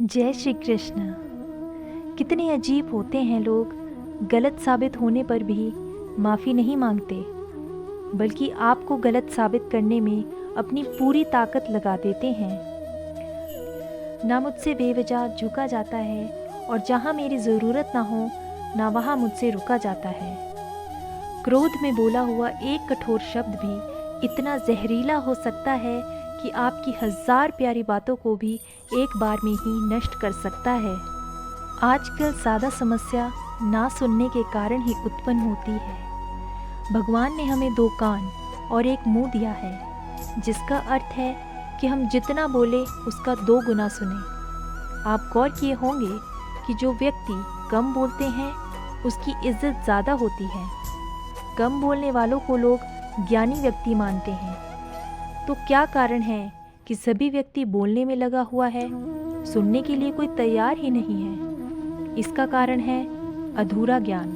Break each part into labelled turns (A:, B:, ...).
A: जय श्री कृष्ण। कितने अजीब होते हैं लोग, गलत साबित होने पर भी माफ़ी नहीं मांगते, बल्कि आपको गलत साबित करने में अपनी पूरी ताकत लगा देते हैं। ना मुझसे बेवजह झुका जाता है और जहाँ मेरी ज़रूरत ना हो ना वहाँ मुझसे रुका जाता है। क्रोध में बोला हुआ एक कठोर शब्द भी इतना जहरीला हो सकता है कि आपकी 1000 प्यारी बातों को भी एक बार में ही नष्ट कर सकता है। आजकल सादा समस्या ना सुनने के कारण ही उत्पन्न होती है। भगवान ने हमें 2 कान और 1 मुंह दिया है, जिसका अर्थ है कि हम जितना बोले उसका 2 गुना सुने। आप गौर किए होंगे कि जो व्यक्ति कम बोलते हैं उसकी इज्जत ज़्यादा होती है। कम बोलने वालों को लोग ज्ञानी व्यक्ति मानते हैं। तो क्या कारण है कि सभी व्यक्ति बोलने में लगा हुआ है, सुनने के लिए कोई तैयार ही नहीं है? इसका कारण है अधूरा ज्ञान।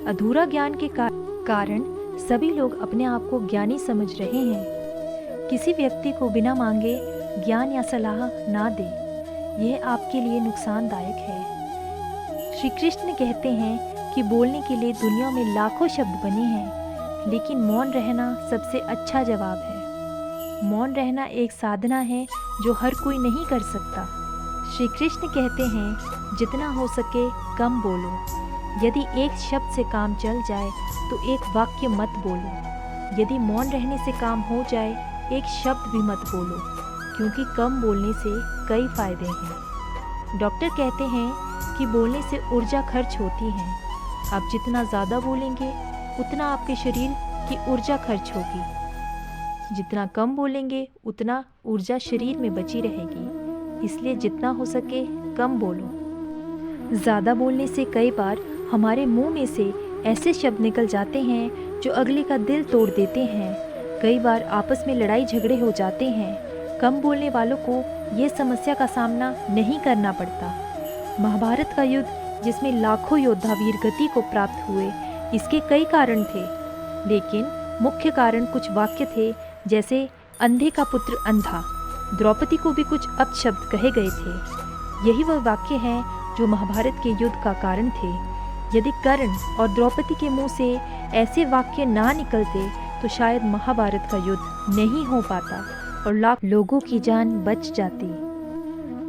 A: अधूरा ज्ञान के कारण सभी लोग अपने आप को ज्ञानी समझ रहे हैं। किसी व्यक्ति को बिना मांगे ज्ञान या सलाह ना दे, यह आपके लिए नुकसानदायक है। श्री कृष्ण कहते हैं कि बोलने के लिए दुनिया में लाखों शब्द बने हैं, लेकिन मौन रहना सबसे अच्छा जवाब है। मौन रहना एक साधना है जो हर कोई नहीं कर सकता। श्री कृष्ण कहते हैं, जितना हो सके कम बोलो। यदि एक शब्द से काम चल जाए तो एक वाक्य मत बोलो। यदि मौन रहने से काम हो जाए, एक शब्द भी मत बोलो, क्योंकि कम बोलने से कई फायदे हैं। डॉक्टर कहते हैं कि बोलने से ऊर्जा खर्च होती है। आप जितना ज़्यादा बोलेंगे उतना आपके शरीर की ऊर्जा खर्च होगी। जितना कम बोलेंगे उतना ऊर्जा शरीर में बची रहेगी। इसलिए जितना हो सके कम बोलो। ज़्यादा बोलने से कई बार हमारे मुंह में से ऐसे शब्द निकल जाते हैं जो अगले का दिल तोड़ देते हैं। कई बार आपस में लड़ाई झगड़े हो जाते हैं। कम बोलने वालों को ये समस्या का सामना नहीं करना पड़ता। महाभारत का युद्ध, जिसमें लाखों योद्धा वीरगति को प्राप्त हुए, इसके कई कारण थे, लेकिन मुख्य कारण कुछ वाक्य थे, जैसे अंधे का पुत्र अंधा। द्रौपदी को भी कुछ अपशब्द कहे गए थे। यही वह वाक्य हैं जो महाभारत के युद्ध का कारण थे। यदि कर्ण और द्रौपदी के मुंह से ऐसे वाक्य ना निकलते तो शायद महाभारत का युद्ध नहीं हो पाता और लाख लोगों की जान बच जाती।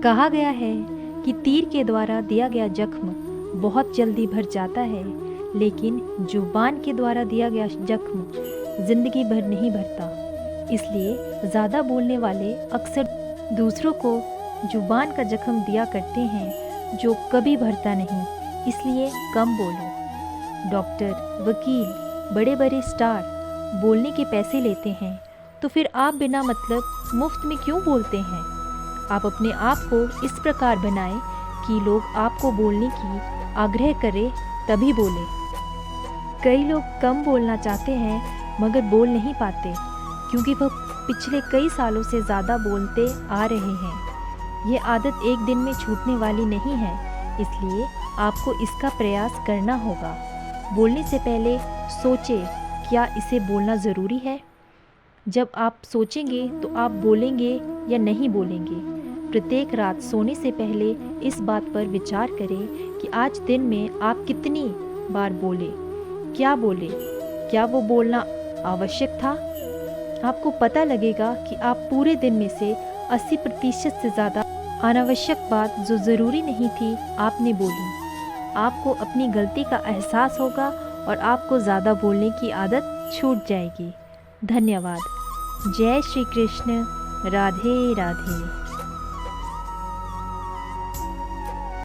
A: कहा गया है कि तीर के द्वारा दिया गया जख्म बहुत जल्दी भर जाता है, लेकिन जुबान के द्वारा दिया गया जख्म जिंदगी भर नहीं भरता। इसलिए ज़्यादा बोलने वाले अक्सर दूसरों को जुबान का जख्म दिया करते हैं जो कभी भरता नहीं। इसलिए कम बोलो। डॉक्टर, वकील, बड़े बड़े स्टार बोलने के पैसे लेते हैं, तो फिर आप बिना मतलब मुफ्त में क्यों बोलते हैं? आप अपने आप को इस प्रकार बनाएं कि लोग आपको बोलने की आग्रह करें, तभी बोले। कई लोग कम बोलना चाहते हैं मगर बोल नहीं पाते, क्योंकि वह पिछले कई सालों से ज़्यादा बोलते आ रहे हैं। ये आदत एक दिन में छूटने वाली नहीं है, इसलिए आपको इसका प्रयास करना होगा। बोलने से पहले सोचें, क्या इसे बोलना ज़रूरी है? जब आप सोचेंगे तो आप बोलेंगे या नहीं बोलेंगे। प्रत्येक रात सोने से पहले इस बात पर विचार करें कि आज दिन में आप कितनी बार बोले, क्या बोले, क्या वो बोलना आवश्यक था? आपको पता लगेगा कि आप पूरे दिन में से 80% से ज़्यादा अनावश्यक बात जो ज़रूरी नहीं थी आपने बोली। आपको अपनी गलती का एहसास होगा और आपको ज़्यादा बोलने की आदत छूट जाएगी। धन्यवाद। जय श्री कृष्ण। राधे राधे।